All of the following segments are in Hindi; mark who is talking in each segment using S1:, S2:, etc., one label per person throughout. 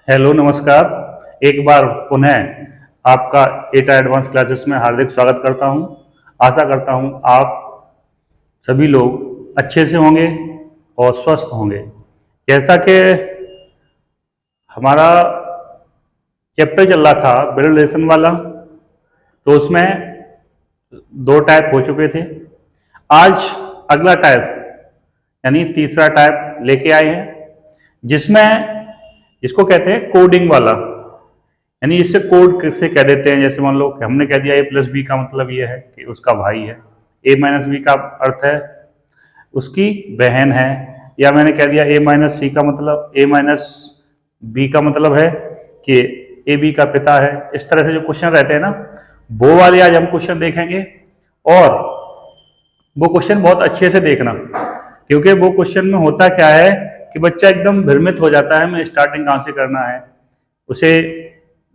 S1: हेलो नमस्कार। एक बार पुनः आपका एटा एडवांस क्लासेस में हार्दिक स्वागत करता हूं। आशा करता हूं आप सभी लोग अच्छे से होंगे और स्वस्थ होंगे। जैसा कि हमारा चैप्टर चल रहा था ब्लड रिलेशन वाला, तो उसमें दो टाइप हो चुके थे। आज अगला टाइप यानी तीसरा टाइप लेके आए हैं, जिसमें इसको कहते हैं कोडिंग वाला। यानी इससे कोड किससे कह देते हैं, जैसे मान लो हमने कह दिया ए प्लस बी का मतलब ये है कि उसका भाई है, ए माइनस बी का अर्थ है उसकी बहन है, या मैंने कह दिया ए माइनस सी का मतलब ए माइनस बी का मतलब है कि ए बी का पिता है। इस तरह से जो क्वेश्चन रहते हैं ना, वो वाले आज हम क्वेश्चन देखेंगे। और वो क्वेश्चन बहुत अच्छे से देखना, क्योंकि वो क्वेश्चन में होता क्या है कि बच्चा एकदम भ्रमित हो जाता है, मैं स्टार्टिंग कहाँ से करना है, उसे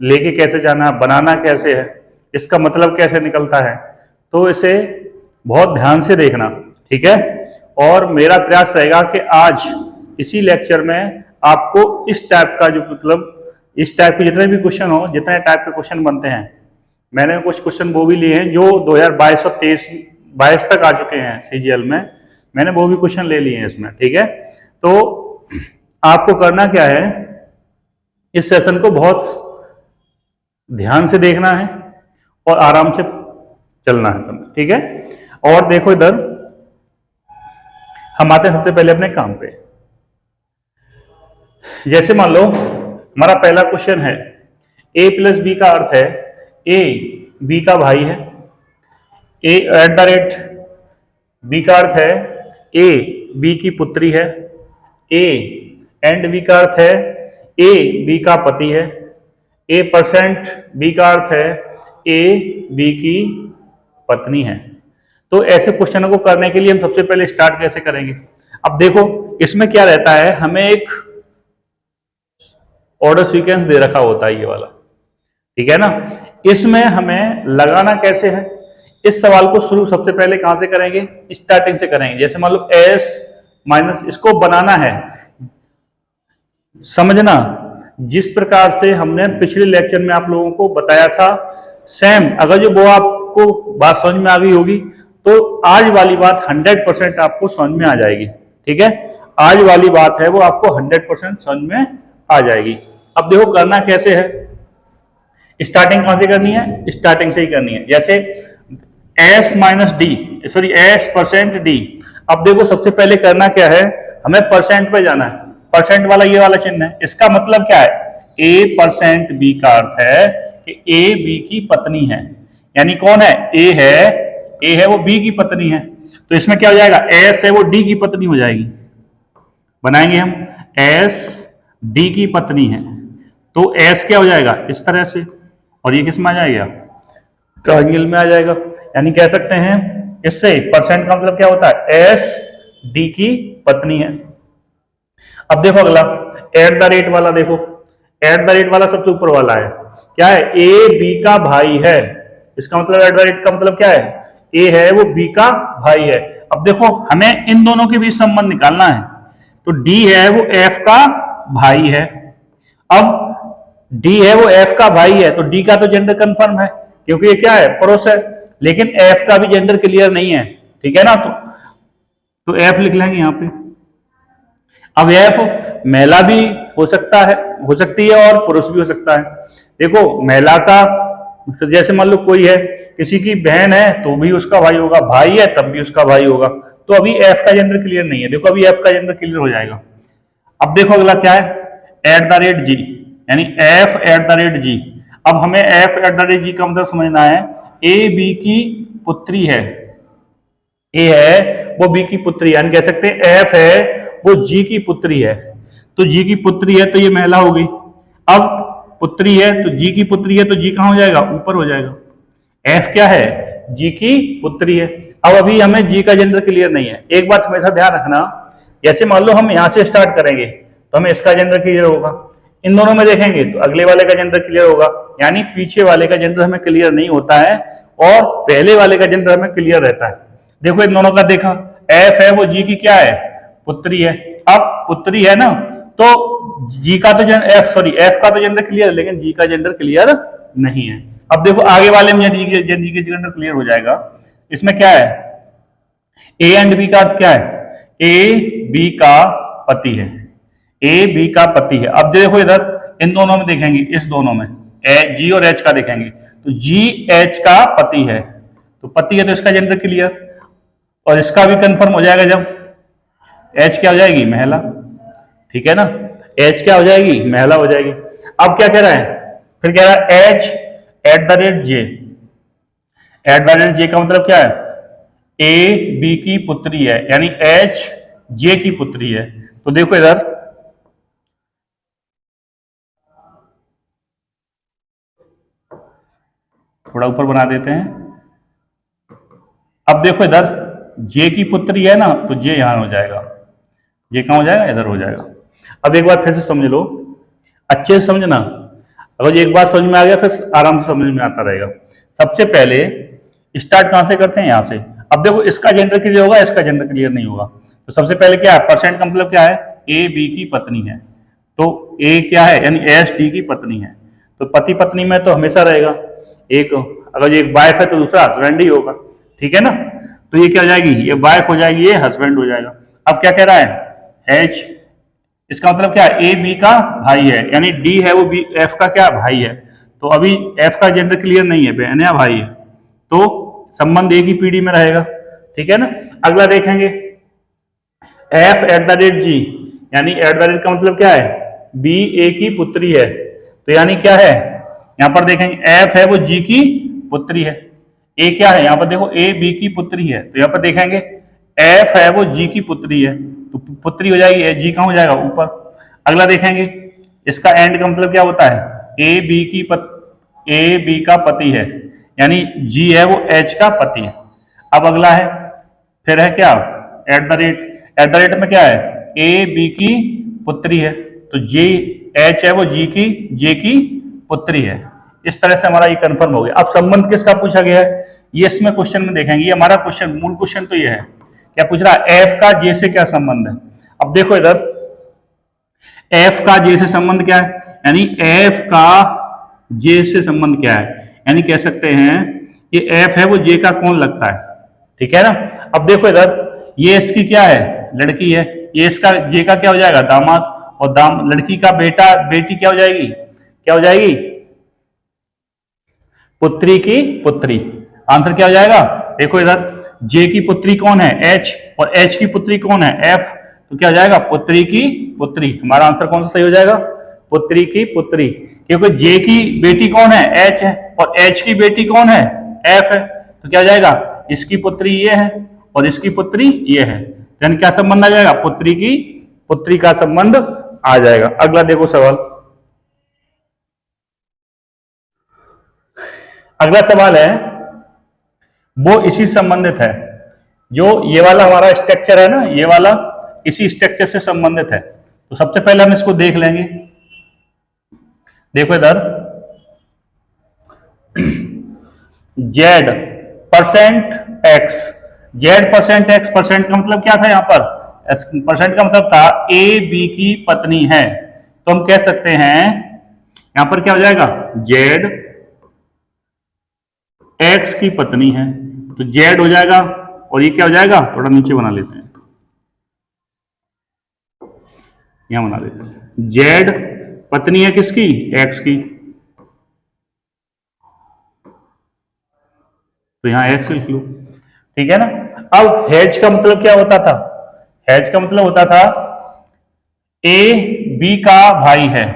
S1: लेके कैसे जाना है, बनाना कैसे है, इसका मतलब कैसे निकलता है। तो इसे बहुत ध्यान से देखना, ठीक है। और मेरा प्रयास रहेगा कि आज इसी लेक्चर में आपको इस टाइप का जो मतलब इस टाइप के जितने भी क्वेश्चन हो, जितने टाइप के क्वेश्चन बनते हैं, मैंने कुछ क्वेश्चन वो भी लिए हैं जो 2022 और 22 तक आ चुके हैं सीजीएल में, मैंने वो भी क्वेश्चन ले लिए हैं इसमें, ठीक है। तो आपको करना क्या है, इस सेशन को बहुत ध्यान से देखना है और आराम से चलना है तुम्हें, ठीक है। और देखो इधर हम आते हैं सबसे पहले अपने काम पे। जैसे मान लो हमारा पहला क्वेश्चन है, ए प्लस बी का अर्थ है ए बी का भाई है, ए एट द रेट बी का अर्थ है ए बी की पुत्री है, ए एंड बी का अर्थ है ए बी का पति है, ए परसेंट बी का अर्थ है ए बी की पत्नी है। तो ऐसे क्वेश्चनों को करने के लिए हम सबसे पहले स्टार्ट कैसे करेंगे। अब देखो इसमें क्या रहता है, हमें एक ऑर्डर सीक्वेंस दे रखा होता है ये वाला, ठीक है ना। इसमें हमें लगाना कैसे है, इस सवाल को शुरू सबसे पहले कहां से करेंगे, स्टार्टिंग से करेंगे। जैसे मान लो एस माइनस, इसको बनाना है, समझना जिस प्रकार से हमने पिछले लेक्चर में आप लोगों को बताया था, सेम अगर जो वो आपको बात समझ में आ गई होगी तो आज वाली बात 100% आपको समझ में आ जाएगी, ठीक है। आज वाली बात है वो आपको 100% समझ में आ जाएगी। अब देखो करना कैसे है, स्टार्टिंग कहां से करनी है, स्टार्टिंग से ही करनी है। जैसे S minus D, sorry S percent D. अब देखो सबसे पहले करना क्या है, हमें परसेंट पे जाना है, परसेंट वाला ये वाला चिन्ह है। इसका मतलब क्या है, ए परसेंट बी का अर्थ है कि ए बी की पत्नी है, यानी कौन है, ए है वो बी की पत्नी है। तो इसमें क्या हो जाएगा, एस है वो डी की पत्नी हो जाएगी। बनाएंगे हम एस डी की पत्नी है, तो एस क्या हो जाएगा इस तरह से, और ये किस में आ जाएगा, ट्रायंगल में आ जाएगा। यानी कह सकते हैं इससे परसेंट का मतलब क्या होता है, एस डी की पत्नी है। अब देखो अगला एट द रेट वाला, देखो एट द रेट वाला सबसे ऊपर वाला है, क्या है, ए बी का भाई है। इसका मतलब एट द रेट का मतलब क्या है, ए है वो बी का भाई है। अब देखो हमें इन दोनों के बीच संबंध निकालना है, तो डी है वो एफ का भाई है। अब डी है वो एफ का भाई है, तो डी का तो जेंडर कंफर्म है क्योंकि ये क्या है, पड़ोस है। लेकिन एफ का भी जेंडर क्लियर नहीं है, ठीक है ना। तो एफ लिख लेंगे यहां पे। अब एफ महिला भी हो सकता है, हो सकती है, और पुरुष भी हो सकता है। देखो महिला का जैसे मान लो कोई है, किसी की बहन है तो भी उसका भाई होगा, भाई है तब भी उसका भाई होगा। तो अभी एफ का जेंडर क्लियर नहीं है, देखो अभी एफ का जेंडर क्लियर हो जाएगा। अब देखो अगला क्या है, एट द रेट जी, यानी एफ एट द रेट जी। अब हमें एफ एट द रेट जी का मतलब समझना है, ए बी की पुत्री है, ए है वो बी की पुत्री, यानी कह सकते हैं एफ है वो जी की पुत्री है। तो जी की पुत्री है तो ये महिला हो गई। अब पुत्री है तो जी की पुत्री है, तो जी कहां हो जाएगा, ऊपर हो जाएगा। एफ क्या है, जी की पुत्री है। अब अभी हमें जी का जेंडर क्लियर नहीं है। एक बात हमेशा ध्यान रखना, जैसे मान लो हम यहां से स्टार्ट करेंगे तो हमें इसका जेंडर क्लियर होगा, इन दोनों में देखेंगे तो अगले वाले का जेंडर क्लियर होगा, यानी पीछे वाले का जेंडर हमें क्लियर नहीं होता है और पहले वाले का जेंडर हमें क्लियर रहता है। देखो इन दोनों का देखा, एफ है वो जी की क्या है, पुत्री है। अब पुत्री है ना, तो जी का तो एफ का तो जेंडर क्लियर है, लेकिन जी का जेंडर क्लियर नहीं है। अब देखो आगे वाले में जी के जेंडर क्लियर हो जाएगा। इसमें क्या है, ए एंड बी का अर्थ क्या है, ए बी का पति है, ए बी का पति है। अब देखो इधर इन दोनों में देखेंगे, इस दोनों में जी और एच का देखेंगे, तो जी एच का पति है, तो पति है तो इसका जेंडर क्लियर, और इसका भी कंफर्म हो जाएगा जब एच क्या हो जाएगी, महिला। ठीक है ना, एच क्या हो जाएगी, महिला हो जाएगी। अब क्या कह रहा है, फिर कह रहा है H at the rate J. At the rate J का मतलब क्या है, ए बी की पुत्री है, यानी एच जे की पुत्री है। तो देखो इधर थोड़ा ऊपर बना देते हैं। अब देखो इधर जे की पुत्री है ना, तो जे यहां हो जाएगा, जे कहां हो जाएगा, इधर हो जाएगा। अब एक बार फिर से समझ लो, अच्छे से समझना, अगर एक बार समझ में आ गया फिर आराम से समझ में आता रहेगा। सबसे पहले स्टार्ट कहां से करते हैं, यहां से। अब देखो इसका जेंडर क्लियर होगा, इसका जेंडर क्लियर नहीं होगा। तो सबसे पहले क्या है, परसेंट का मतलब क्या है, ए बी की पत्नी है, तो ए क्या है, यानी एस डी की पत्नी है। तो पति पत्नी में तो हमेशा रहेगा एक, अगर ये एक वाइफ है तो दूसरा हस्बैंड ही होगा। ठीक है ना, तो ये क्या हो जाएगी, ये वाइफ हो जाएगी, ये हस्बैंड हो जाएगा। अब क्या कह रहा है, एच, इसका मतलब क्या है, ए बी का भाई है, यानी डी है वो बी एफ का क्या भाई है। तो अभी एफ का जेंडर क्लियर नहीं है, बहन या भाई है, तो संबंध एक ही पीढ़ी में रहेगा। ठीक है ना, अगला देखेंगे, एफ एट द रेट जी, यानी एट द रेट का मतलब क्या है, बी ए की पुत्री है, तो यानी क्या है, यहां पर देखेंगे एफ है वो जी की पुत्री है, ए क्या है, यहां पर देखो ए बी की पुत्री है, तो यहां पर देखेंगे एफ है वो जी की पुत्री है, तो पुत्री हो जाएगी, जी कहां हो जाएगा, ऊपर। अगला देखेंगे, इसका एंड का मतलब क्या होता है, ए बी की ए बी का पति है, यानी जी है वो एच का पति है। अब अगला है, फिर है क्या, eight the rate. Eight the rate में क्या है, ए बी की पुत्री है, तो जे एच है वो जी की जे की पुत्री है। इस तरह से हमारा ये कंफर्म हो गया। अब संबंध किसका पूछा गया है, ये इसमें क्वेश्चन में देखेंगे। ये हमारा क्वेश्चन, मूल क्वेश्चन तो ये है, क्या पूछ रहा है, एफ का जे से क्या संबंध है। अब देखो इधर एफ का जे से संबंध क्या है, यानी एफ का जे से संबंध क्या है, यानी कह सकते हैं ये एफ है वो जे का कौन लगता है। ठीक है ना, अब देखो इधर ये इसकी क्या है, लड़की है, ये इसका जे का क्या हो जाएगा, दामाद, और लड़की का बेटा बेटी क्या हो जाएगी, क्या हो जाएगी, पुत्री की पुत्री। आंसर क्या हो जाएगा, देखो इधर जे की पुत्री कौन है, एच, और एच की पुत्री कौन है, एफ, तो क्या हो जाएगा, पुत्री की पुत्री। हमारा आंसर कौन सा सही हो जाएगा, पुत्री की पुत्री, क्योंकि जे की बेटी कौन है, एच है, और एच की बेटी कौन है, एफ है, तो क्या हो जाएगा, इसकी पुत्री ये है और इसकी पुत्री ये है, यानी क्या संबंध आ जाएगा, पुत्री की पुत्री का संबंध आ जाएगा। अगला देखो सवाल, अगला सवाल है, वो इसी संबंधित है, जो ये वाला हमारा स्ट्रक्चर है ना, ये वाला इसी स्ट्रक्चर से संबंधित है। तो सबसे पहले हम इसको देख लेंगे। देखो इधर Z percent x, Z percent x, percent का मतलब क्या था यहां पर, परसेंट का मतलब था ए बी की पत्नी है, तो हम कह सकते हैं यहां पर क्या हो जाएगा, जेड एक्स की पत्नी है, तो जेड हो जाएगा, और ये क्या हो जाएगा, थोड़ा नीचे बना लेते हैं, यहां बना लेते हैं, जेड पत्नी है किसकी, एक्स की, तो यहां एक्स लिख लो। ठीक है ना, अब हेज का मतलब क्या होता था, हेज का मतलब होता था ए बी का भाई है,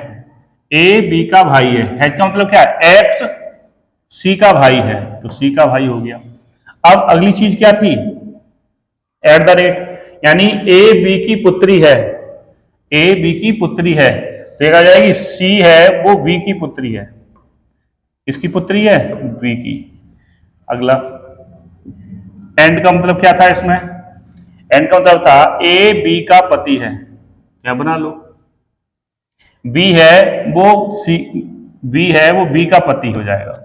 S1: ए बी का भाई है, हेज का मतलब क्या है, एक्स सी का भाई है, तो सी का भाई हो गया। अब अगली चीज क्या थी, एट द रेट, यानी ए बी की पुत्री है, ए बी की पुत्री है, तो एक आ जाएगी सी है वो वी की पुत्री है, किसकी पुत्री है, वी की। अगला एंड का मतलब क्या था इसमें, एंड का मतलब था ए बी का पति है, क्या बना लो, बी है वो सी, बी है वो बी का पति हो जाएगा।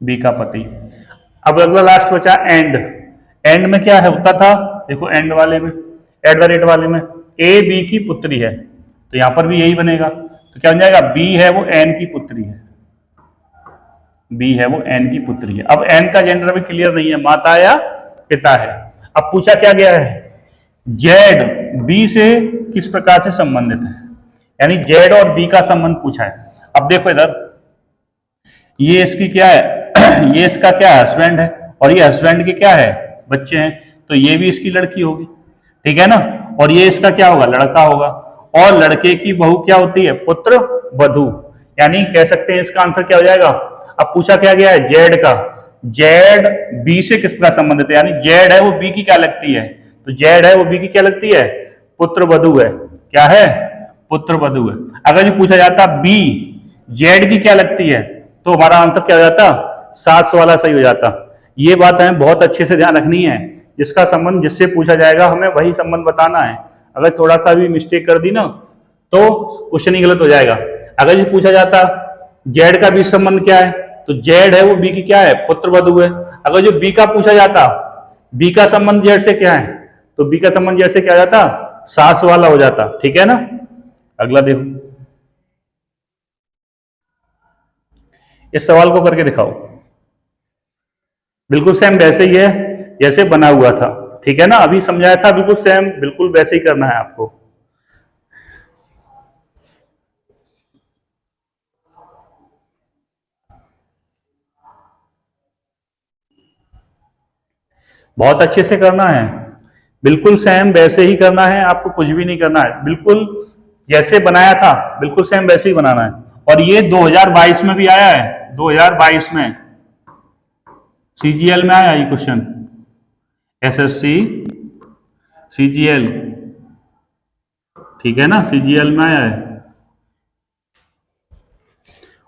S1: बी का पति। अब अगला लास्ट बचा एंड। एंड में क्या है होता था, देखो एंड वाले में, एट द रेट वाले में ए बी की पुत्री है, तो यहां पर भी यही बनेगा। तो क्या बन जाएगा, बी है वो एन की पुत्री है, बी है वो एन की पुत्री है। अब एन का जेंडर भी क्लियर नहीं है, माता या पिता है। अब पूछा क्या गया है, जेड बी से किस प्रकार से संबंधित है, यानी जेड और बी का संबंध पूछा है। अब देखो इधर, ये इसकी क्या है ये इसका क्या है, हस्बैंड है, और ये हस्बैंड के क्या है, बच्चे हैं, तो ये भी इसकी लड़की होगी, ठीक है ना। और ये इसका क्या होगा, लड़का होगा। और लड़के की बहू क्या होती है, पुत्र वधू, यानी कह सकते हैं इसका आंसर क्या हो जाएगा। अब पूछा क्या गया है, जेड का, जेड बी से किस प्रकार संबंधित है, यानी जेड है वो बी की क्या लगती है, तो जेड है वो बी की क्या लगती है, पुत्र वधू है, क्या है, पुत्र वधू है। अगर ये पूछा जाता बी जेड की क्या लगती है, तो हमारा आंसर क्या हो जाता, सास वाला सही हो जाता। ये बात हमें बहुत अच्छे से ध्यान रखनी है, जिसका संबंध जिससे पूछा जाएगा हमें वही संबंध बताना है। अगर थोड़ा सा भी मिस्टेक कर दी ना तो क्वेश्चन ही गलत हो जाएगा। अगर ये पूछा जाता जेड का बी संबंध क्या है, तो जेड है वो बी की क्या है, पुत्र वधू है। अगर जो बी का पूछा जाता बी का संबंध जेड से क्या है, तो बी का संबंध जेड से क्या जाता, सास वाला हो जाता, ठीक है ना। अगला देखो, इस सवाल को करके दिखाओ। बिल्कुल सेम वैसे ही है जैसे बना हुआ था, ठीक है ना, अभी समझाया था, बिल्कुल सेम, बिल्कुल वैसे ही करना है आपको। बहुत अच्छे से करना है, बिल्कुल सेम वैसे ही करना है, आपको कुछ भी नहीं करना है, बिल्कुल जैसे बनाया था बिल्कुल सेम वैसे ही बनाना है। और ये 2022 में भी आया है, 2022 में सीजीएल में आया ये क्वेश्चन, एसएससी सीजीएल, ठीक है ना, सीजीएल में आया है।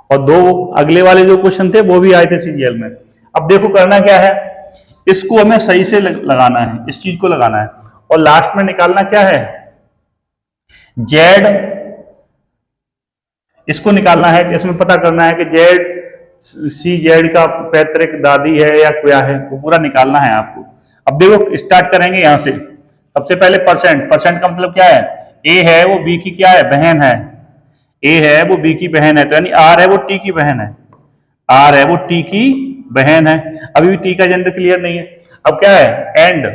S1: और दो अगले वाले जो क्वेश्चन थे वो भी आए थे सीजीएल में। अब देखो करना क्या है, इसको हमें सही से लगाना है, इस चीज को लगाना है, और लास्ट में निकालना क्या है, जेड, इसको निकालना है, इसमें पता करना है कि जेड सी जेड का पैतृक दादी है या क्या है, वो पूरा निकालना है आपको। अब देखो स्टार्ट करेंगे यहां से, सबसे पहले परसेंट, परसेंट का मतलब क्या है, ए है वो बी की क्या है, बहन है, ए है वो बी की बहन है, तो यानी आर है वो टी की बहन है, आर है वो टी की बहन है। अभी भी टी का जेंडर क्लियर नहीं है। अब क्या है, एंड,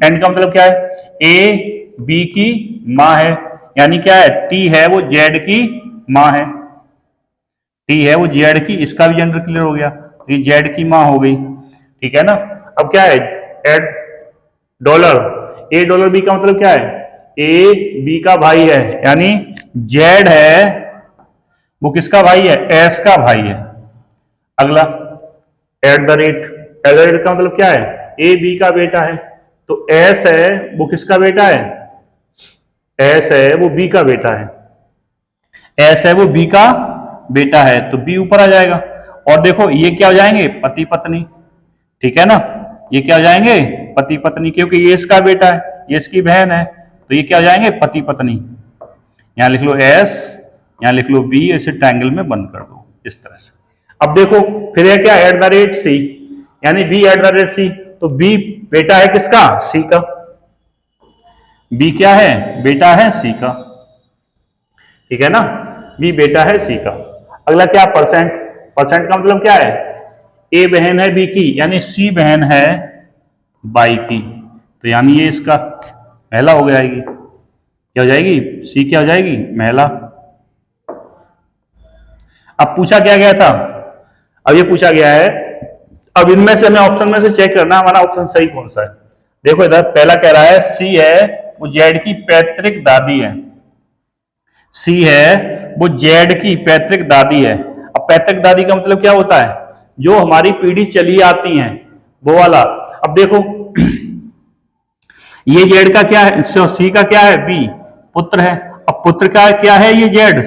S1: एंड का मतलब क्या है, ए बी की माँ है, यानी क्या है, टी है वो जेड की माँ है, टी है वो जेड की, इसका भी जेंडर क्लियर हो गया, ये जेड की माँ हो गई, ठीक है ना। अब क्या है, add dollar, A dollar B का मतलब क्या है, ए बी का भाई है, यानी जेड है वो किसका भाई है, एस का भाई है। अगला eight the rate, eight the rate का मतलब क्या है, ए बी का बेटा है, तो एस है वो किसका बेटा है, एस है वो बी का बेटा है, एस है वो बी का बेटा है, तो बी ऊपर आ जाएगा। और देखो ये क्या हो जाएंगे, पति पत्नी, ठीक है ना, ये क्या हो जाएंगे, पति पत्नी, क्योंकि ये इसका बेटा है, ये इसकी बहन है, तो ये क्या हो जाएंगे, पति पत्नी। यहां लिख लो एस, यहां लिख लो बी, ऐसे ट्रायंगल में बंद कर दो इस तरह से। अब देखो फिर है क्या, एट द रेट सी, यानी B at the rate C, तो बी बेटा है किसका, सी का, बी क्या है, बेटा है सी का, ठीक है ना, बी बेटा है सी का। अगला क्या, परसेंट, परसेंट का मतलब क्या है, ए बहन है बी की, यानी सी बहन है बाई की, तो यानी ये इसका महिला हो जाएगी, क्या हो जाएगी, सी क्या हो जाएगी, महिला। अब पूछा क्या गया था, अब ये पूछा गया है, अब इनमें से हमें ऑप्शन में से चेक करना हमारा ऑप्शन सही कौन सा है। देखो इधर पहला कह रहा है सी है वो जेड की पैतृक दादी है, सी है वो जेड की पैतृक दादी है। अब पैतृक दादी का मतलब क्या होता है, जो हमारी पीढ़ी चली आती है वो वाला। अब देखो ये जेड का क्या है, सी का क्या है, बी पुत्र है, अब पुत्र का क्या है, ये जेड,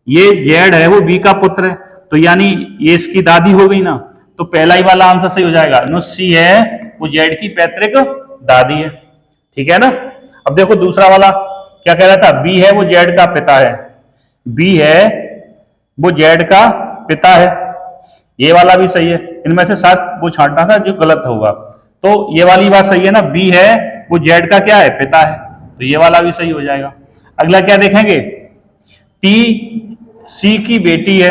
S1: ये जेड है वो बी का पुत्र है, तो यानी ये इसकी दादी हो गई ना, तो पहला ही वाला आंसर सही हो जाएगा, नो सी है वो जेड की पैतृक दादी है, ठीक है ना। अब देखो दूसरा वाला क्या कह रहा था, बी है वो जेड का पिता है, बी है वो जेड का पिता है, ये वाला भी सही है, इनमें से सात वो छांटना था जो गलत होगा। तो ये वाली बात सही है ना, बी है वो जेड का क्या है, पिता है, तो ये वाला भी सही हो जाएगा। अगला क्या देखेंगे, टी सी की बेटी है।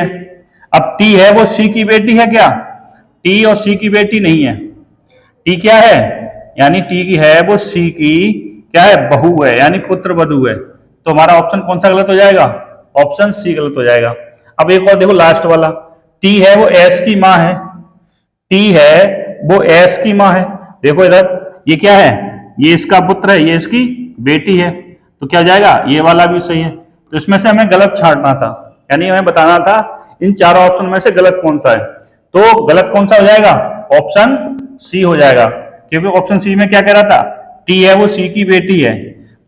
S1: अब टी है वो सी की बेटी है क्या, टी और सी की बेटी नहीं है। टी क्या है, यानी टी की है वो सी की क्या है, बहू है, यानी पुत्र वधू है। तो हमारा ऑप्शन कौन सा गलत हो जाएगा, ऑप्शन सी गलत हो जाएगा। अब एक और देखो लास्ट वाला, टी है वो एस की माँ है, टी है वो एस की माँ है। देखो इधर ये क्या है, ये इसका पुत्र है, ये इसकी बेटी है, तो क्या हो जाएगा, ये वाला भी सही है। तो इसमें से हमें गलत छांटना था, यानी हमें बताना था इन चारों ऑप्शन में से गलत कौन सा है। तो गलत कौन सा हो जाएगा, ऑप्शन सी हो जाएगा, क्योंकि ऑप्शन सी में क्या कह रहा था, टी है वो सी की बेटी है,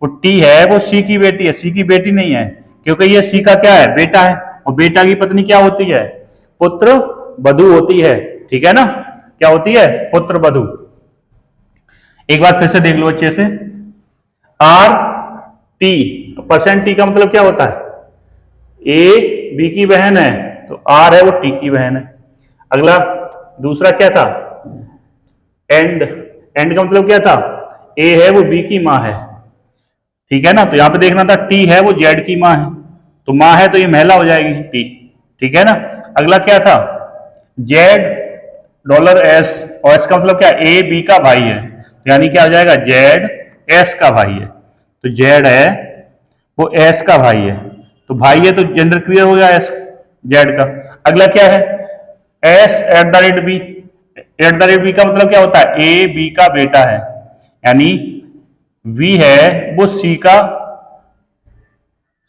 S1: वो टी है वो सी की बेटी है, सी की बेटी नहीं है, क्योंकि ये सी का क्या है, बेटा है, और बेटा की पत्नी क्या होती है, पुत्र वधू होती है, ठीक है ना, क्या होती है, पुत्र वधू। एक बार फिर से देख लो अच्छे से, आर टी, परसेंट टी का मतलब क्या होता है, ए बी की बहन है, तो आर है वो टी की बहन है। अगला दूसरा क्या था, एंड, एंड का मतलब क्या था, ए है वो बी की माँ है, ठीक है ना, तो यहां पे देखना था टी है वो जेड की माँ है, तो माँ है तो ये महिला हो जाएगी टी, ठीक है ना। अगला क्या था, जेड डॉलर एस, और एस का मतलब क्या, ए बी का भाई है, यानी क्या हो जाएगा, जेड एस का भाई है, तो जेड है वो एस का भाई है, तो भाई है तो जेंडर क्लियर हो गया एस जेड का। अगला क्या है, S at the rate B, at the rate B का मतलब क्या होता है, ए बी का बेटा है, यानी वी है वो सी का,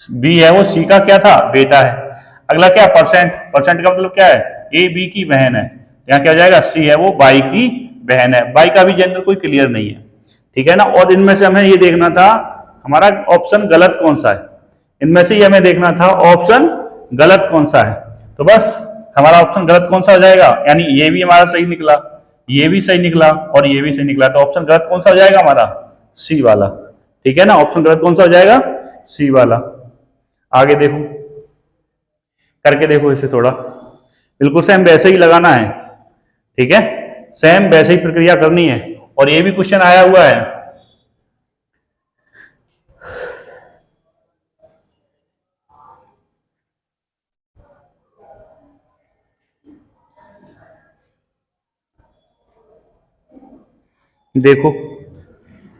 S1: बी है वो सी का क्या था, बेटा है। अगला क्या, परसेंट, परसेंट का मतलब क्या है, ए बी की बहन है, यहाँ क्या हो जाएगा, सी है वो बाई की बहन है, बाई का भी जेंडर कोई क्लियर नहीं है, ठीक है ना। और इनमें से हमें ये देखना था हमारा ऑप्शन गलत कौन सा है, इनमें से ये हमें देखना था ऑप्शन गलत कौन सा है, तो बस हमारा ऑप्शन गलत कौन सा हो जाएगा, यानी ये भी हमारा सही निकला, ये भी सही निकला और ये भी सही निकला, तो ऑप्शन गलत कौन सा हो जाएगा हमारा, सी वाला, ठीक है ना, ऑप्शन गलत कौन सा हो जाएगा, सी वाला। आगे देखो, करके देखो इसे थोड़ा, बिल्कुल सेम वैसे ही लगाना है, ठीक है, सेम वैसे ही प्रक्रिया करनी है, और ये भी क्वेश्चन आया हुआ है। देखो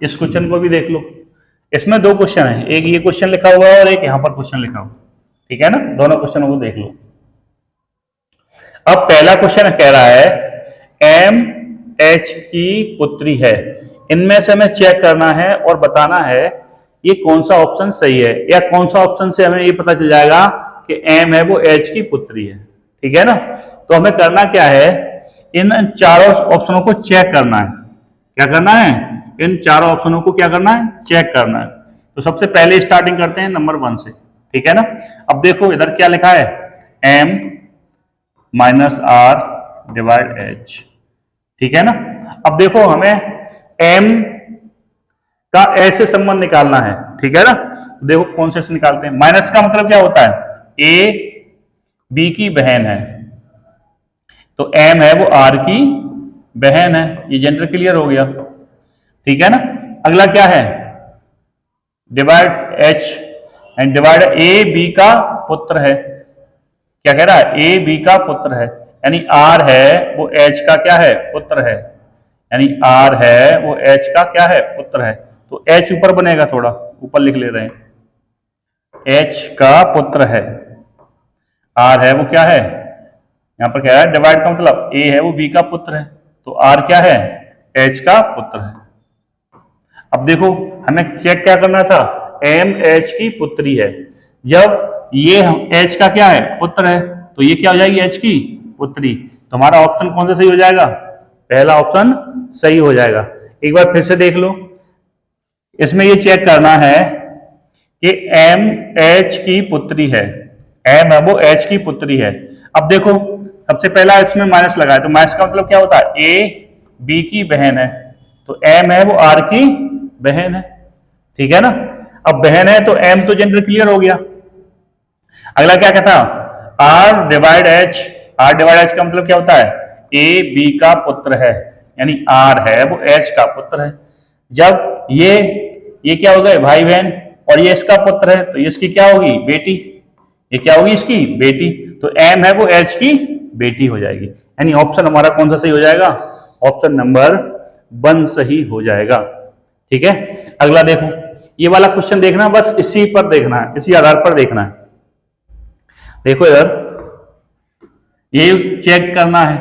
S1: इस क्वेश्चन को भी देख लो, इसमें दो क्वेश्चन है, एक ये क्वेश्चन लिखा हुआ है और एक यहां पर क्वेश्चन लिखा हुआ, ठीक है ना, दोनों क्वेश्चनों को देख लो। अब पहला क्वेश्चन कह रहा है एम एच की पुत्री है, इनमें से हमें चेक करना है और बताना है ये कौन सा ऑप्शन सही है, या कौन सा ऑप्शन से हमें ये पता चल जाएगा कि एम है वो एच की पुत्री है, ठीक है ना। तो हमें करना क्या है, इन चारों ऑप्शनों को चेक करना है, क्या करना है, इन चारों ऑप्शनों को क्या करना है, चेक करना है। तो सबसे पहले स्टार्टिंग करते हैं नंबर 1 से, ठीक है ना। अब देखो इधर क्या लिखा है, M minus R divide H, ठीक है ना। अब देखो हमें एम का ऐसे संबंध निकालना है, ठीक है ना, देखो कौन से निकालते हैं। माइनस का मतलब क्या होता है, ए बी की बहन है, तो एम है वो आर की बहन है, ये जेंडर क्लियर हो गया, ठीक है ना। अगला क्या है, divide H and divide A B का पुत्र है, क्या कह रहा है, ए बी का पुत्र है, यानी आर है वो एच का क्या है, पुत्र है, यानी आर है वो एच का क्या है, पुत्र है। तो एच ऊपर बनेगा, थोड़ा ऊपर लिख ले रहे हैं, एच का पुत्र है, आर है वो क्या है, यहां पर क्या है, डिवाइड का मतलब ए है वो बी का पुत्र है, तो आर क्या है, एच का पुत्र है। अब देखो हमें चेक क्या करना था, एम एच की पुत्री है, जब ये एच का क्या है, पुत्र है, तो ये क्या हो जाएगी, एच की पुत्री, तो हमारा ऑप्शन कौन सा सही हो जाएगा, पहला ऑप्शन सही हो जाएगा। एक बार फिर से देख लो, इसमें ये चेक करना है कि एम एच की पुत्री है, एम है वो एच की पुत्री है। अब देखो सबसे पहला इसमें माइनस लगा है, तो माइनस का मतलब क्या होता है, ए बी की बहन है, तो एम है वो आर की बहन है, ठीक है ना। अब बहन है तो एम तो जेंडर क्लियर हो गया। अगला क्या कहता, R divide H, R divide H का मतलब क्या होता है, ए बी का पुत्र है, यानी आर है वो एच का पुत्र है। जब ये क्या हो गए भाई बहन, और ये इसका पुत्र है तो ये इसकी क्या होगी बेटी, ये क्या होगी इसकी बेटी, तो एम है वो एच की बेटी हो जाएगी। यानी ऑप्शन हमारा कौन सा सही हो जाएगा, ऑप्शन नंबर 1 सही हो जाएगा। ठीक है, अगला देखो, ये वाला क्वेश्चन देखना, बस इसी पर देखना है, इसी आधार पर देखना है। देखो इधर ये चेक करना है,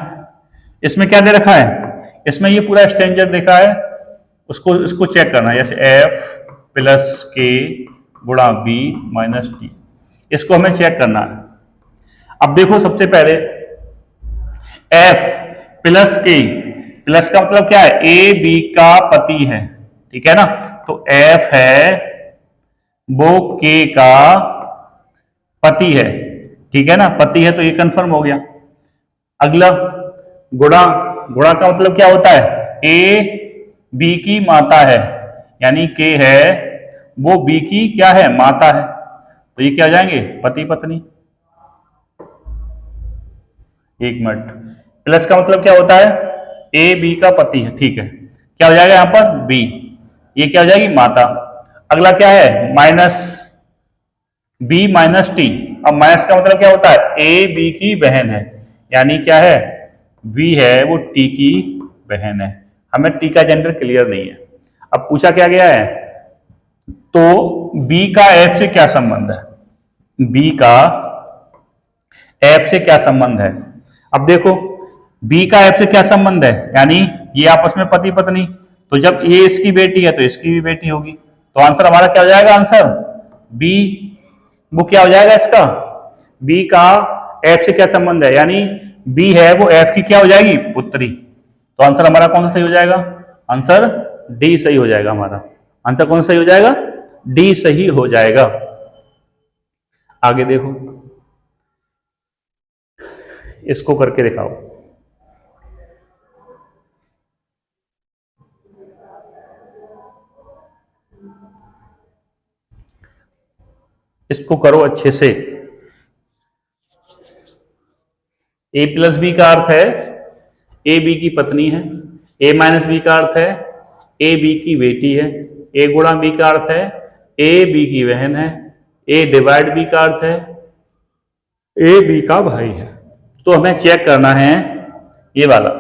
S1: इसमें क्या दे रखा है, इसमें ये पूरा स्ट्रेंजर देखा है, उसको इसको चेक करना है, जैसे एफ प्लस के गुणा बी माइनस टी, इसको हमें चेक करना है। अब देखो सबसे पहले एफ प्लस के, प्लस का मतलब क्या है, ए बी का पति है, ठीक है ना, तो एफ है वो के का पति है, ठीक है ना, पति है तो ये कंफर्म हो गया। अगला गुणा, गुणा का मतलब क्या होता है, ए बी की माता है, यानी के है वो बी की क्या है माता है, तो ये क्या हो जाएंगे पति पत्नी। एक मिनट, प्लस का मतलब क्या होता है, ए बी का पति है, ठीक है, क्या हो जाएगा यहां पर बी, ये क्या हो जाएगी माता। अगला क्या है माइनस बी माइनस टी, अब माइनस का मतलब क्या होता है, ए बी की बहन है, यानी क्या है बी है वो टी की बहन है। हमें टी का जेंडर क्लियर नहीं है। अब पूछा क्या गया है, तो बी का एफ से क्या संबंध है, बी का एफ से क्या संबंध है। अब देखो बी का एफ से क्या संबंध है, यानी ये आपस में पति पत्नी, तो जब ये इसकी बेटी है तो इसकी भी बेटी होगी, तो आंसर हमारा क्या हो जाएगा, आंसर बी, वो क्या हो जाएगा इसका, बी का एफ से क्या संबंध है, यानी बी है वो एफ की क्या हो जाएगी पुत्री, तो आंसर हमारा कौन सा सही हो जाएगा, आंसर डी सही हो जाएगा हमारा, आंसर कौन सा सही हो जाएगा, डी सही हो जाएगा। आगे देखो, इसको करके दिखाओ, इसको करो अच्छे से। ए प्लस बी का अर्थ है ए बी की पत्नी है, ए माइनस बी का अर्थ है ए बी की बेटी है, ए गुणा बी का अर्थ है ए बी की बहन है, ए डिवाइड बी का अर्थ है ए बी का भाई है। तो हमें चेक करना है ये वाला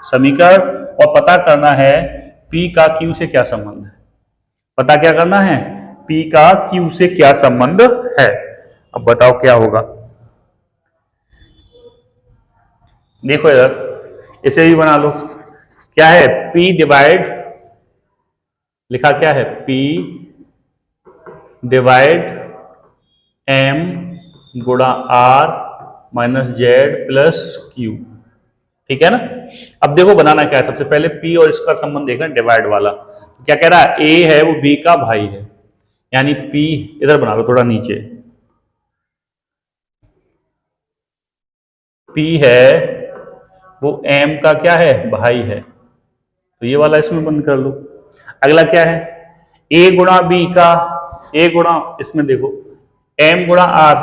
S1: समीकरण और पता करना है P का Q से क्या संबंध है, पता क्या करना है, P का Q से क्या संबंध है। अब बताओ क्या होगा, देखो इधर इसे भी बना लो, क्या है P डिवाइड, लिखा क्या है P डिवाइड M गुणा R minus Z plus Q, ठीक है ना। अब देखो बनाना क्या है, सबसे पहले P और इसका संबंध देखना डिवाइड वाला, तो क्या कह रहा है A है वो B का भाई है, यानी P इधर बना लो थोड़ा नीचे, P है वो M का क्या है भाई है, तो ये वाला इसमें बंद कर लो। अगला क्या है A गुणा B का, A गुणा इसमें देखो M गुणा R,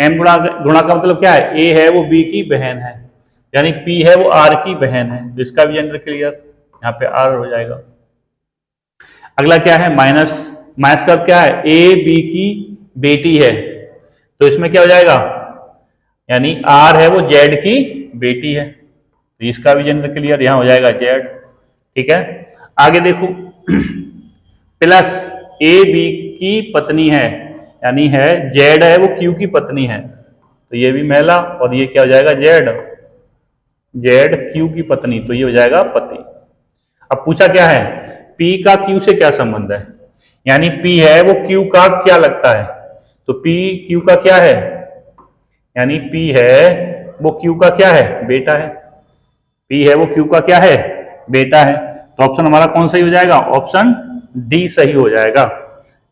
S1: M गुणा गुणा का मतलब क्या है, A है वो B की बहन है, यानी P है वो R की बहन है, जिसका भी जेंडर क्लियर, यहाँ पे R हो जाएगा। अगला क्या है माइनस, माइनस का क्या है A B की बेटी है, तो इसमें क्या हो जाएगा, यानी R है वो Z की बेटी है, तो इसका भी जेंडर क्लियर, यहाँ हो जाएगा Z, ठीक है। आगे देखो प्लस A B की पत्नी है, यानी है Z है वो Q की पत्नी है, तो ये भी महिला, और ये क्या हो जाएगा Z Q की पत्नी, तो ये हो जाएगा पति। अब पूछा क्या है P का Q से क्या संबंध है, यानी P है वो Q का क्या लगता है, तो P Q का क्या है, यानी P है वो Q का क्या है बेटा है, P है वो Q का क्या है बेटा है, तो ऑप्शन हमारा कौन सही हो जाएगा, ऑप्शन डी सही हो जाएगा,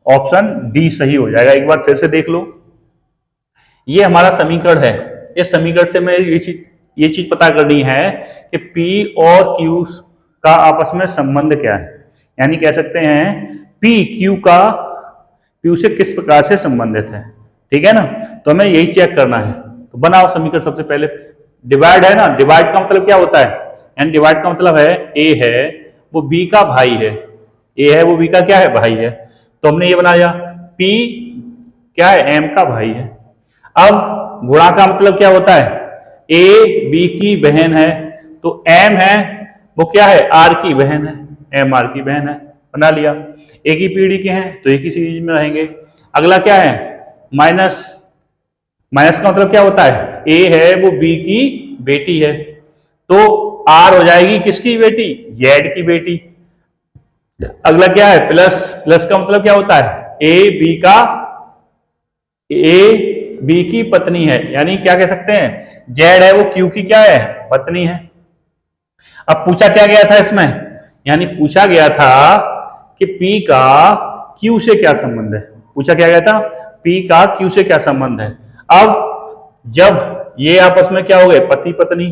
S1: ऑप्शन डी सही हो जाएगा। एक बार फिर से देख लो, ये हमारा समीकरण है, इस समीकरण से मैं ये चीज पता करनी है कि P और Q का आपस में संबंध क्या है, यानी कह सकते हैं P Q से किस प्रकार से संबंधित है, ठीक है ना, तो हमें यही चेक करना है। तो बनाओ समीकरण, सबसे पहले डिवाइड है ना, डिवाइड का मतलब क्या होता है, एंड डिवाइड का मतलब है ए है वो बी का भाई है, ए है वो बी का क्या है, भाई है। तो हमने ये बनाया पी क्या है, एम का भाई है। अब गुणा का मतलब क्या होता है, ए बी की बहन है, तो एम है वो क्या है, आर की बहन है, एम आर की बहन है, बना लिया। एक ही पीढ़ी के हैं तो एक ही सीरीज में रहेंगे। अगला क्या है, माइनस, माइनस का मतलब क्या होता है, ए है वो बी की बेटी है, तो आर हो जाएगी किसकी बेटी, जेड की बेटी। अगला क्या है, प्लस, प्लस का मतलब क्या होता है, ए बी का, ए बी की पत्नी है, यानी क्या कह सकते हैं, जेड है वो क्यू की क्या है, पत्नी है। अब पूछा क्या गया था इसमें, यानी पूछा गया था कि पी का क्यू से क्या संबंध है, पूछा क्या गया था, पी का क्यू से क्या संबंध है। अब जब ये आपस में क्या हो गए, पति पत्नी,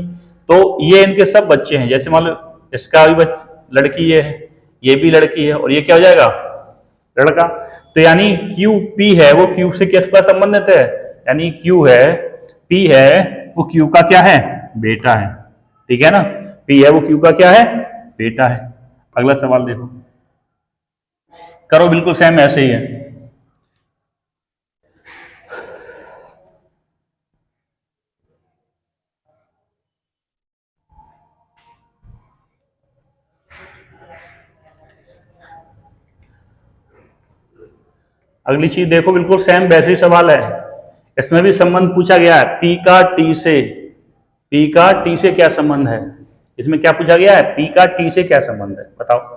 S1: तो ये इनके सब बच्चे हैं, जैसे मान लो इसका भी लड़की ये है, ये भी लड़की है, और ये क्या हो जाएगा, लड़का। तो यानी क्यू पी है वो क्यू से किसका संबंधित है, यानी क्यू है, पी है वो क्यू का क्या है, बेटा है, ठीक है ना, पी है वो क्यू का क्या है, बेटा है। अगला सवाल देखो, करो बिल्कुल सेम ऐसे ही है। अगली चीज देखो, बिल्कुल सेम वैसे ही सवाल है, इसमें भी संबंध पूछा गया है, पी का टी से, पी का टी से क्या संबंध है, इसमें क्या पूछा गया है, पी का टी से क्या संबंध है, बताओ।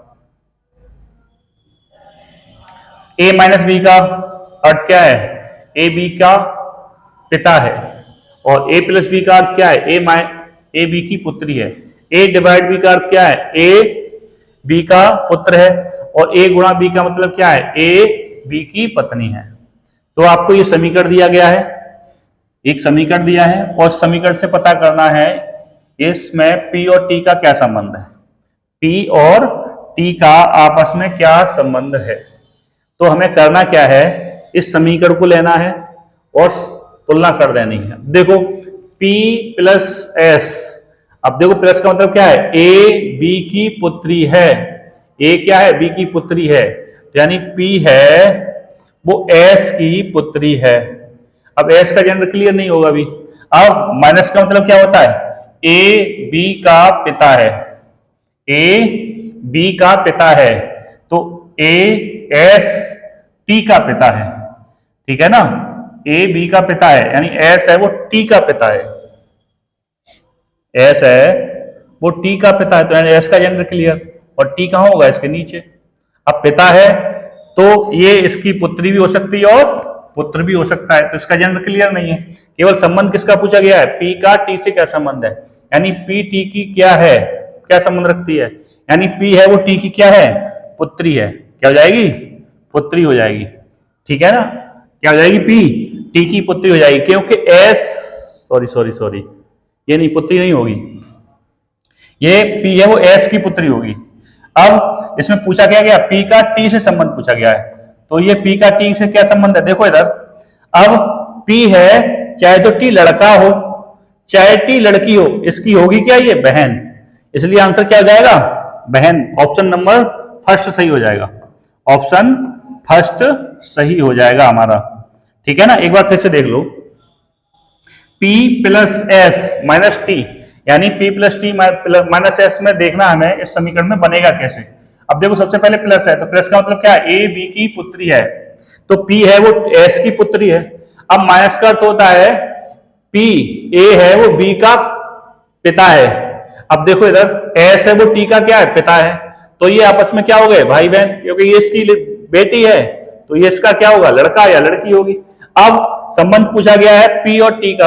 S1: ए माइनस बी का अर्थ क्या है, ए बी का पिता है, और ए प्लस बी का अर्थ क्या है, ए बी की पुत्री है। ए डिवाइड बी का अर्थ क्या है, ए बी का पुत्र है, और ए गुणा बी का मतलब क्या है, ए बी की पत्नी है। तो आपको ये समीकरण दिया गया है, एक समीकरण दिया है, और समीकरण से पता करना है इसमें पी और टी का क्या संबंध है, पी और टी का आपस में क्या संबंध है। तो हमें करना क्या है, इस समीकरण को लेना है और तुलना कर देनी है। देखो P प्लस एस, अब देखो प्लस का मतलब क्या है, ए बी की पुत्री है, ए क्या है, बी की पुत्री है, तो यानी P है वो एस की पुत्री है। अब एस का जेंडर क्लियर नहीं होगा अभी। अब माइनस का मतलब क्या होता है, ए बी का पिता है, ए बी का पिता है, तो ए एस टी का पिता है, ठीक है ना, ए बी का पिता है, यानी एस है वो टी का पिता है, एस है वो टी का पिता है, तो यानी एस का जेंडर क्लियर, और टी कहां होगा, इसके नीचे। अब पिता है तो ये इसकी पुत्री भी हो सकती है और पुत्र भी हो सकता है, तो इसका जेंडर क्लियर नहीं है। केवल संबंध किसका पूछा गया है, पी का टी से क्या संबंध है, यानी पी टी की क्या है, क्या संबंध रखती है, यानी पी है वो टी की क्या है, पुत्री है, क्या हो जाएगी, पुत्री हो जाएगी, ठीक है ना, क्या हो जाएगी, पी टी की पुत्री हो जाएगी, क्योंकि एस, सॉरी ये नहीं, पुत्री नहीं होगी, ये पी है वो एस की पुत्री होगी। अब इसमें पूछा क्या गया, पी का टी से संबंध पूछा गया है, तो ये पी का टी से क्या संबंध है, देखो इधर, अब पी है चाहे तो टी लड़का हो चाहे टी लड़की हो, इसकी होगी क्या, ये बहन, इसलिए आंसर क्या हो जाएगा, बहन। ऑप्शन नंबर फर्स्ट सही हो जाएगा, ऑप्शन फर्स्ट सही हो जाएगा हमारा, ठीक है ना। एक बार फिर से देख लो, P plus S minus T, यानी P plus T minus S में देखना हमें इस समीकरण में बनेगा कैसे। अब देखो सबसे पहले प्लस है, तो प्लस का मतलब क्या है, ए बी की पुत्री है, तो P है वो एस की पुत्री है। अब माइनस का अर्थ होता है P, ए है वो बी का पिता है, अब देखो इधर एस है वो टी का क्या है, पिता है, तो ये आपस में क्या हो गए, भाई बहन, क्योंकि ये इसकी बेटी है तो ये इसका क्या होगा, लड़का या लड़की होगी। अब संबंध पूछा गया है पी और टी का,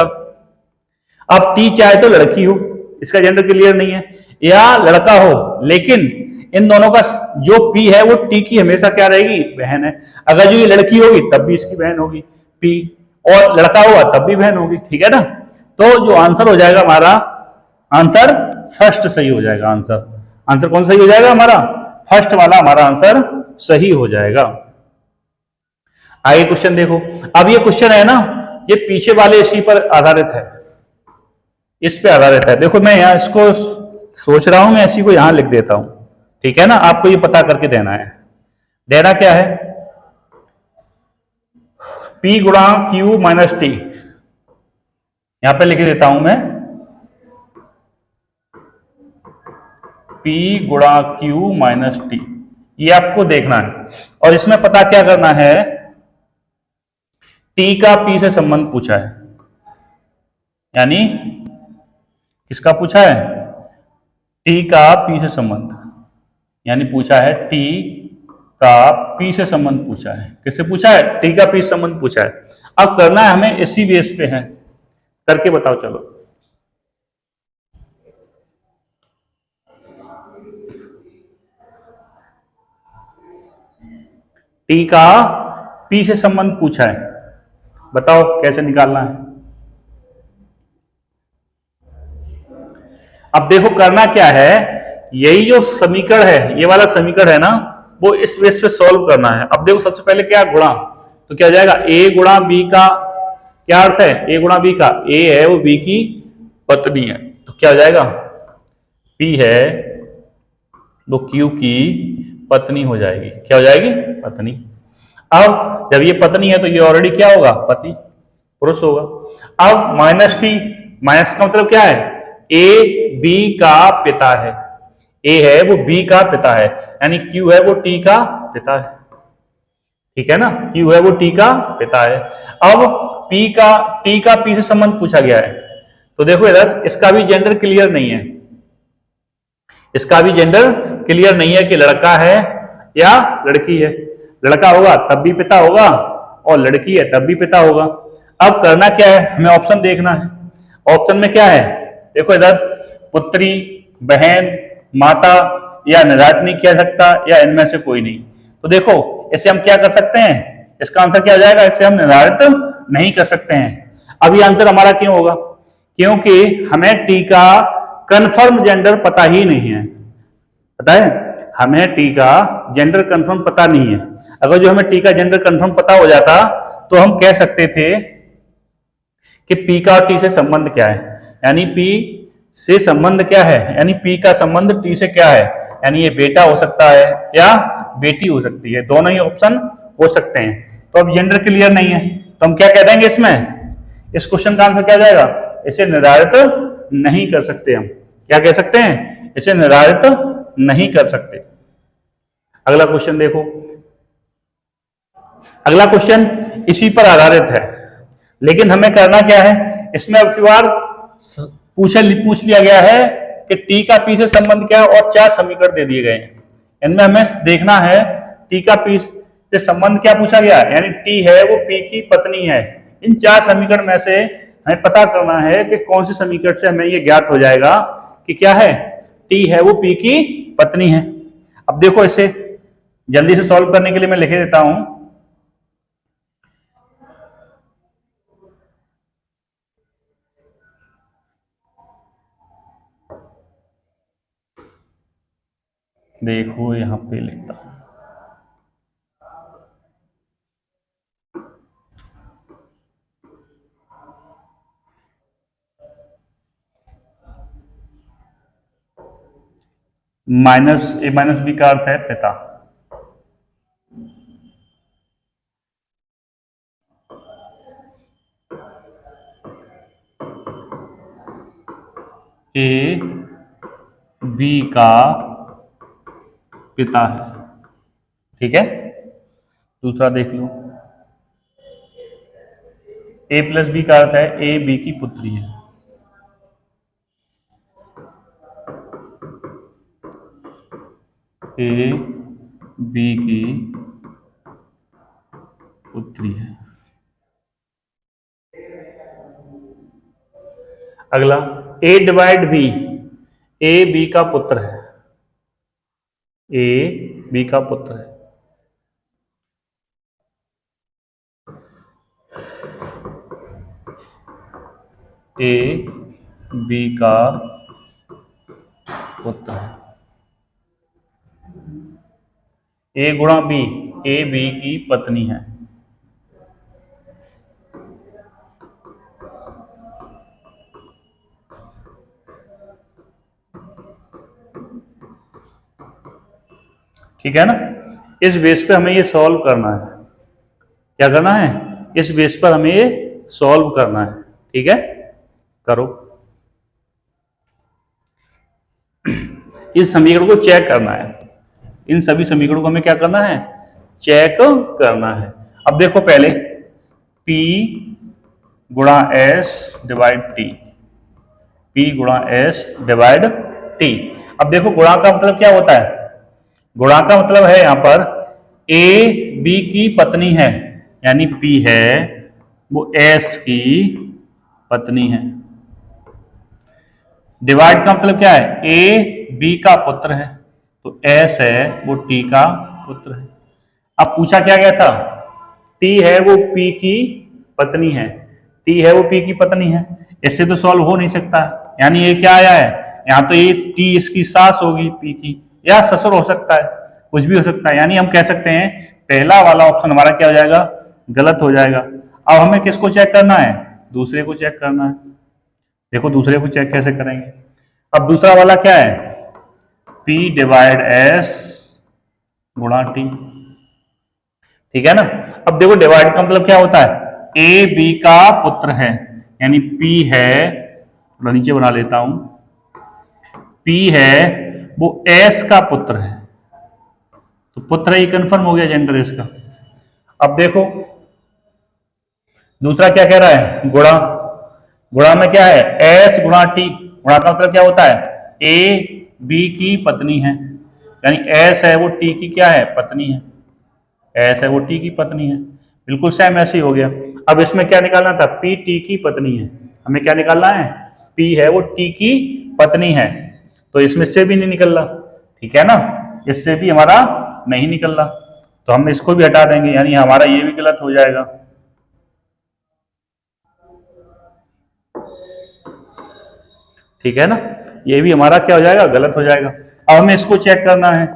S1: अब टी चाहे तो लड़की हो, इसका जेंडर क्लियर नहीं है, या लड़का हो, लेकिन इन दोनों का जो पी है वो टी की हमेशा क्या रहेगी, बहन है। अगर जो ये लड़की होगी तब भी इसकी बहन होगी पी, और लड़का होगा तब भी बहन होगी, ठीक है ना। तो जो आंसर हो जाएगा हमारा, आंसर फर्स्ट सही हो जाएगा, आंसर कौन सही हो जाएगा हमारा, फर्स्ट वाला हमारा आंसर सही हो जाएगा। आगे क्वेश्चन देखो, अब ये क्वेश्चन है ना, ये पीछे वाले इसी पर आधारित है, इस पे आधारित है। देखो मैं यहाँ इसको सोच रहा हूं, मैं इसी को यहां लिख देता हूं, ठीक है ना। आपको ये पता करके देना है। देना क्या है, P गुणा Q माइनस टी, यहां पे लिख देता हूं मैं, P गुणा Q माइनस टी, ये आपको देखना है। और इसमें पता क्या करना है, T का P से संबंध पूछा है, यानी किसका पूछा है, T का P से संबंध, यानी पूछा है T का P से संबंध पूछा है। किससे पूछा है, T का P से संबंध पूछा है। अब करना है हमें इसी बेस पे है, करके बताओ चलो। T का P से संबंध पूछा है, बताओ कैसे निकालना है। अब देखो करना क्या है, यही जो समीकरण है, ये वाला समीकरण है ना, वो इस बेस पे सॉल्व करना है। अब देखो सबसे पहले क्या गुणा, तो क्या हो जाएगा, ए गुणा बी का क्या अर्थ है, ए गुणा बी का, ए है वो बी की पत्नी है, तो क्या हो जाएगा, पी है वो क्यू की पत्नी हो जाएगी। क्या हो जाएगी, पत्नी। अब जब ये पत्नी है तो ये ऑलरेडी क्या होगा, पति, पुरुष होगा। अब माइनस टी, माइनस का मतलब क्या है, ए बी का पिता है, ए है वो बी का पिता है, यानी क्यू है वो टी का पिता है, ठीक है ना, क्यू है वो टी का पिता है। अब पी का, टी का पी से संबंध पूछा गया है, तो देखो इधर इसका भी जेंडर क्लियर नहीं है, इसका भी जेंडर क्लियर नहीं है कि लड़का है या लड़की है। लड़का होगा तब भी पिता होगा, और लड़की है तब भी पिता होगा। अब करना क्या है, हमें ऑप्शन देखना है। ऑप्शन में क्या है, देखो इधर पुत्री, बहन, माता या निर्धारित नहीं किया सकता, या इनमें से कोई नहीं। तो देखो इसे हम क्या कर सकते हैं, इसका आंसर क्या हो जाएगा, इसे हम निर्धारित नहीं कर सकते हैं। अब ये आंसर हमारा क्यों होगा, क्योंकि हमें टी का कंफर्म जेंडर पता ही नहीं है। पता है, हमें टी का जेंडर कंफर्म पता नहीं है। अगर जो हमें टी का जेंडर कंफर्म पता हो जाता तो हम कह सकते थे कि पी का और टी से संबंध क्या है, यानी पी से संबंध क्या है, यानी पी का संबंध टी से क्या है, यानी ये बेटा हो सकता है या बेटी हो सकती है, दोनों ही ऑप्शन हो सकते हैं। तो अब जेंडर क्लियर नहीं है, तो हम क्या कह देंगे इसमें, इस क्वेश्चन का आंसर क्या जाएगा, इसे निर्धारित नहीं कर सकते। हम क्या कह सकते हैं, इसे निर्धारित नहीं कर सकते। अगला क्वेश्चन देखो, अगला क्वेश्चन इसी पर आधारित है, लेकिन हमें करना क्या है, इसमें अब की बार पूछ लिया गया है कि टी का पी से संबंध क्या है, और 4 समीकरण दे दिए गए हैं। इनमें हमें देखना है टी का पी से संबंध क्या पूछा गया है, यानी टी है वो पी की पत्नी है। इन 4 समीकरण में से हमें पता करना है कि कौन से समीकरण से हमें यह ज्ञात हो जाएगा कि क्या है, टी है वो पी की पत्नी है। अब देखो इसे जल्दी से सॉल्व करने के लिए मैं लिख देता हूं, देखो यहां पे लिखता हूं, माइनस ए माइनस बी का अर्थ है पिता, ए बी का पिता है, ठीक है। दूसरा देख लो, ए प्लस बी का अर्थ है ए बी की पुत्री है, ए बी की पुत्री है। अगला ए डिवाइड बी, ए बी का पुत्र है, ए बी का पुत्र है, ए बी का पुत्र है। ए गुणा बी, ए बी की पत्नी है, ठीक है ना। इस बेस पे हमें ये सॉल्व करना है। क्या करना है? इस बेस पर हमें ये सॉल्व करना है। ठीक है, करो। इस समीकरण को चेक करना है। इन सभी समीकरणों को हमें क्या करना है? चेक करना है। अब देखो पहले P गुणा S डिवाइड T, P गुणा S डिवाइड T। अब देखो गुणा का मतलब क्या होता है? गुणा का मतलब है यहां पर A B की पत्नी है, यानी P है वो S की पत्नी है। डिवाइड का मतलब क्या है? A B का पुत्र है, तो S है वो T का पुत्र है। अब पूछा क्या गया था? T है वो P की पत्नी है, T है वो P की पत्नी है। इससे तो सॉल्व हो नहीं सकता, यानी ये क्या आया है? यहाँ तो ये T इसकी सास होगी P की, या ससुर हो सकता है, कुछ भी हो सकता है। यानी हम कह सकते हैं पहला वाला ऑप्शन हमारा क्या हो जाएगा? गलत हो जाएगा। अब हमें किसको चेक करना है? दूसरे को चेक करना है। देखो दूसरे को चेक कैसे करेंगे। अब दूसरा वाला क्या है? P डिवाइड S गुणा T। ठीक है ना। अब देखो डिवाइड का मतलब क्या होता है? A B का पुत्र है, यानी P है, थोड़ा नीचे बना लेता हूं, P है वो S का पुत्र है, तो पुत्र ही कंफर्म हो गया जेंडर इसका। अब देखो दूसरा क्या कह रहा है? गुणा। गुणा में क्या है? S गुणा T। गुणा का मतलब क्या होता है? A B की पत्नी है, यानी S है वो T की क्या है? पत्नी है। S है वो T की पत्नी है। बिल्कुल सेम ऐसे ही हो गया। अब इसमें क्या निकालना था? P T की पत्नी है। हमें क्या निकालना है? P है वो T की पत्नी है, तो इसमें से भी नहीं निकल रहा। ठीक है ना, इससे भी हमारा नहीं निकल रहा, तो हम इसको भी हटा देंगे, यानी हमारा ये भी गलत हो जाएगा। ठीक है ना, ये भी हमारा क्या हो जाएगा? गलत हो जाएगा। अब हमें इसको चेक करना है,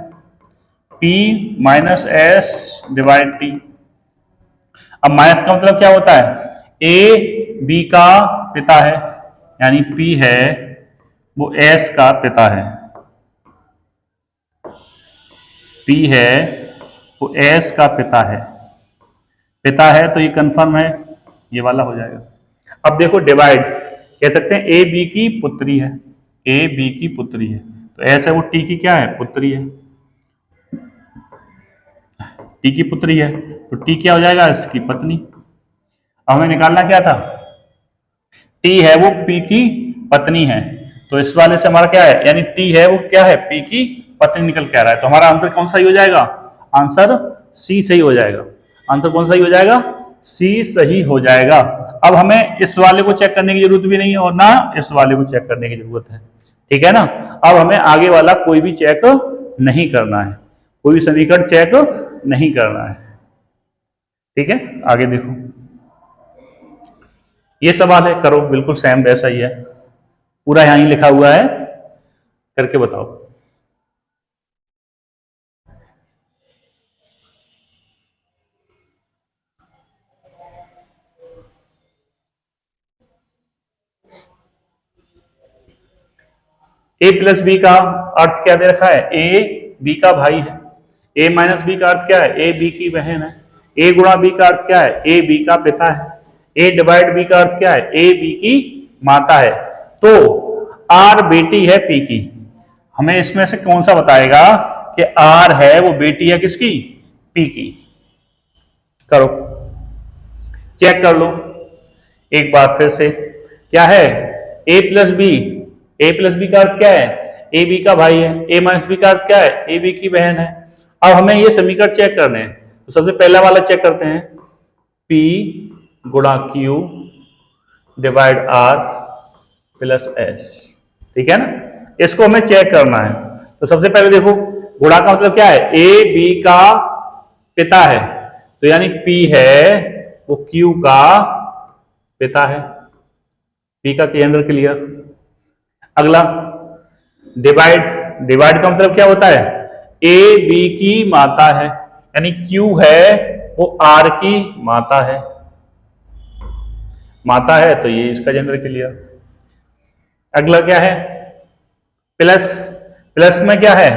S1: P minus S divide T। अब माइनस का मतलब क्या होता है? A B का पिता है, यानी P है वो S का पिता है, P है वो S का पिता है। पिता है तो ये कंफर्म है, ये वाला हो जाएगा। अब देखो डिवाइड, कह सकते हैं A B की पुत्री है, A B की पुत्री है, तो S है वो T की क्या है? पुत्री है, T की पुत्री है, तो T क्या हो जाएगा? इसकी पत्नी। अब हमें निकालना क्या था? T है वो P की पत्नी है, तो इस वाले से हमारा क्या है? यानी T है वो क्या है? P की पत्नी निकल के आ रहा है, तो हमारा आंसर कौन सा ही हो जाएगा? आंसर C सही हो जाएगा। आंसर कौन सा ही हो जाएगा? C सही हो जाएगा। अब हमें इस वाले को चेक करने की जरूरत भी नहीं है और ना इस वाले को चेक करने की जरूरत है। ठीक है ना। अब हमें आगे वाला कोई भी चेक नहीं करना है, कोई भी समीकरण चेक नहीं करना है। ठीक है, आगे देखो, ये सवाल है, करो, बिल्कुल सेम वैसा ही है, पूरा यहां ही लिखा हुआ है, करके बताओ। A प्लस बी का अर्थ क्या दे रखा है? A B का भाई है। A माइनस बी का अर्थ क्या है? A B की बहन है। A गुणा B का अर्थ क्या है? A B का पिता है। A डिवाइड B का अर्थ क्या है? A B की माता है। तो R बेटी है P की। हमें इसमें से कौन सा बताएगा कि R है वो बेटी है किसकी? P की। करो, चेक कर लो एक बार फिर से। क्या है? A plus B, A plus B का अर्थ क्या है? ए बी का भाई है। ए माइनस बी का अर्थ क्या है? ए बी की बहन है। अब हमें ये समीकरण चेक करने हैं, तो सबसे पहला वाला चेक करते हैं, P गुणा Q divide R plus S। ठीक है ना, इसको हमें चेक करना है। तो सबसे पहले देखो गुणा का मतलब क्या है? ए बी का पिता है, तो यानी P है वो Q का पिता है। P का केंद्र क्लियर। अगला डिवाइड, डिवाइड का मतलब क्या होता है? ए बी की माता है, यानी Q है वो R की माता है, माता है तो ये इसका जेंडर क्लियर। अगला क्या है? प्लस, प्लस में क्या है?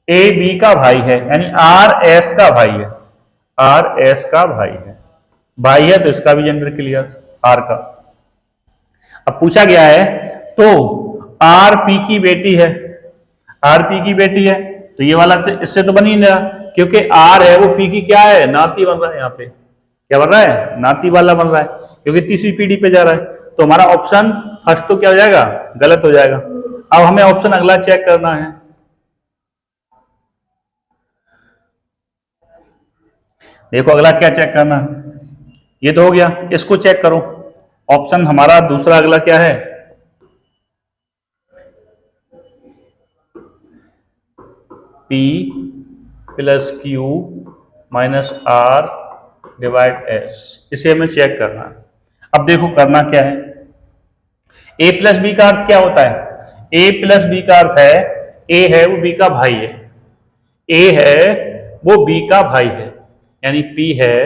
S1: ए बी का भाई है, यानी आर एस का भाई है, आर एस का भाई है तो इसका भी जेंडर क्लियर, आर का। अब पूछा गया है तो आर पी की बेटी है, आर पी की बेटी है तो ये वाला तो इससे तो बन ही नहीं रहा, क्योंकि आर है वो पी की क्या है, नाती बन रहा है, यहाँ पे क्या बन रहा है, नाती वाला बन रहा है, क्योंकि तीसरी पीढ़ी पे जा रहा है, तो हमारा ऑप्शन फर्स्ट तो क्या हो जाएगा, गलत हो जाएगा। अब हमें ऑप्शन अगला चेक करना है। देखो अगला क्या चेक करना है, ये तो हो गया, इसको चेक करो। ऑप्शन हमारा दूसरा अगला क्या है, P plus Q minus R divide S, इसे हमें चेक करना है। अब देखो करना क्या है, ए प्लस बी का अर्थ क्या होता है, ए प्लस बी का अर्थ है, ए है वो बी का भाई है, ए है वो बी का भाई है, यानी पी है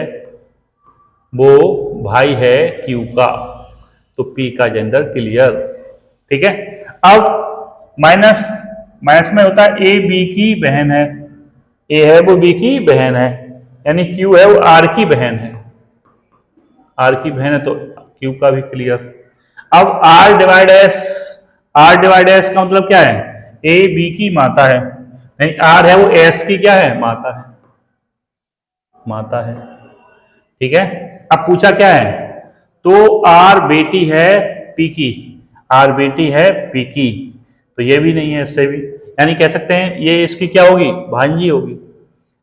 S1: वो भाई है क्यू का, तो पी का जेंडर क्लियर। ठीक है, अब माइनस, माइनस में होता है ए बी की बहन है, ए है वो बी की बहन है, यानी क्यू है वो आर की बहन है, आर की बहन है तो क्यू का भी क्लियर। अब R divide S, R divide S का मतलब क्या है, ए बी की माता है, नहीं आर है वो एस की क्या है, माता है, माता है। ठीक है, अब पूछा क्या है, तो आर बेटी है पी की, आर बेटी है पी की, तो ये भी नहीं है इससे भी, यानी कह सकते हैं ये इसकी क्या होगी, भांजी होगी।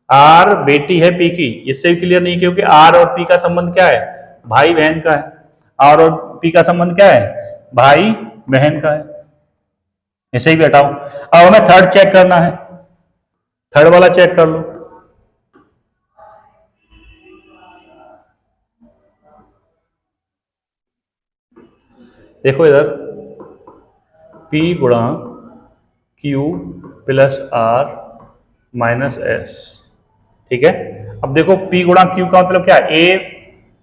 S1: आर बेटी है पी की, इससे भी क्लियर नहीं, क्योंकि आर और पी का संबंध क्या है, भाई बहन का है, आर और पी का संबंध क्या है, भाई बहन का है, इसे भी हटाओ। अब हमें थर्ड चेक करना है, थर्ड वाला चेक कर लो। देखो इधर P गुणा Q plus R minus S, ठीक है। अब देखो P गुणा Q का मतलब क्या है, A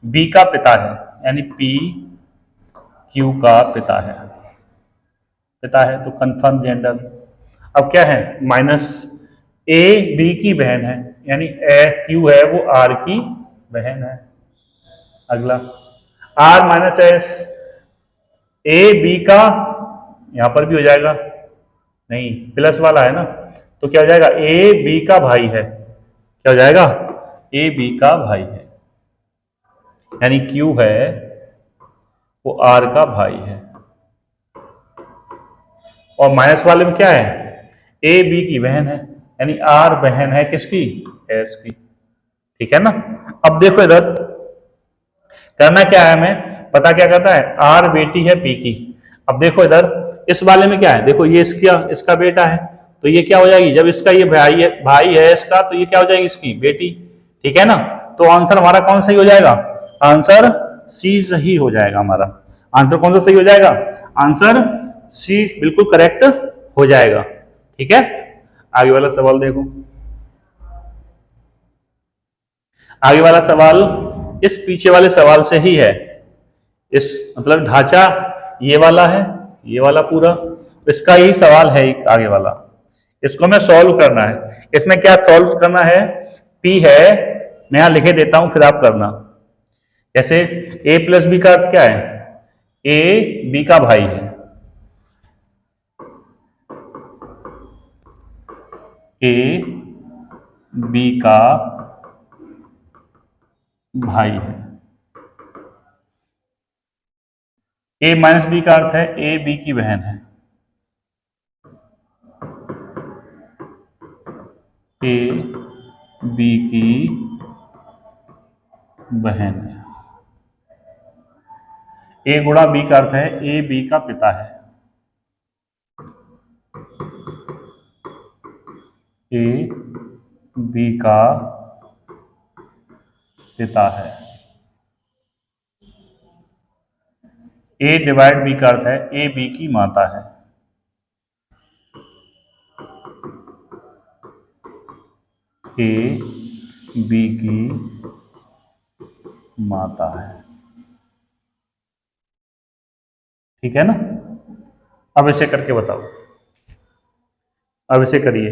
S1: B का पिता है, यानी P Q का पिता है, पिता है तो कंफर्म जेंडर। अब क्या है, माइनस A B की बहन है, यानी Q है वो R की बहन है। अगला R minus S, A B का, यहां पर भी हो जाएगा, नहीं प्लस वाला है ना, तो क्या हो जाएगा, ए बी का भाई है, क्या हो जाएगा, ए बी का भाई है, यानी क्यू है वो आर का भाई है। और माइनस वाले में क्या है, ए बी की बहन है, यानी आर बहन है किसकी, एस की। ठीक है ना। अब देखो इधर करना क्या है, हमें पता क्या करता है, आर बेटी है पी की। अब देखो इधर इस वाले में क्या है, देखो ये इसका बेटा है, तो ये क्या हो जाएगी, जब इसका ये भाई है इसका, तो ये क्या हो जाएगी, इसकी बेटी। ठीक है ना, तो आंसर हमारा कौन सही हो जाएगा, आंसर सी सही हो जाएगा हमारा। आंसर कौन सा सही हो जाएगा, आंसर सी बिल्कुल करेक्ट हो जाएगा। ठीक है, आगे वाला सवाल देखो। आगे वाला सवाल इस पीछे वाले सवाल से ही है, इस मतलब ढांचा ये वाला है, ये वाला पूरा इसका ही सवाल है, एक आगे वाला, इसको मैं सॉल्व करना है। इसमें क्या सॉल्व करना है, P है, मैं यहां लिखे देता हूं फिर आप करना। जैसे A प्लस बी का अर्थ क्या है, A B का भाई है, A B का भाई है। A माइनस बी का अर्थ है A B की बहन है, A B की बहन है। A गुणा B का अर्थ है A B का पिता है, A B का पिता है। A डिवाइड B का अर्थ है A B की माता है, A B की माता है। ठीक है ना। अब इसे करके बताओ, अब इसे करिए।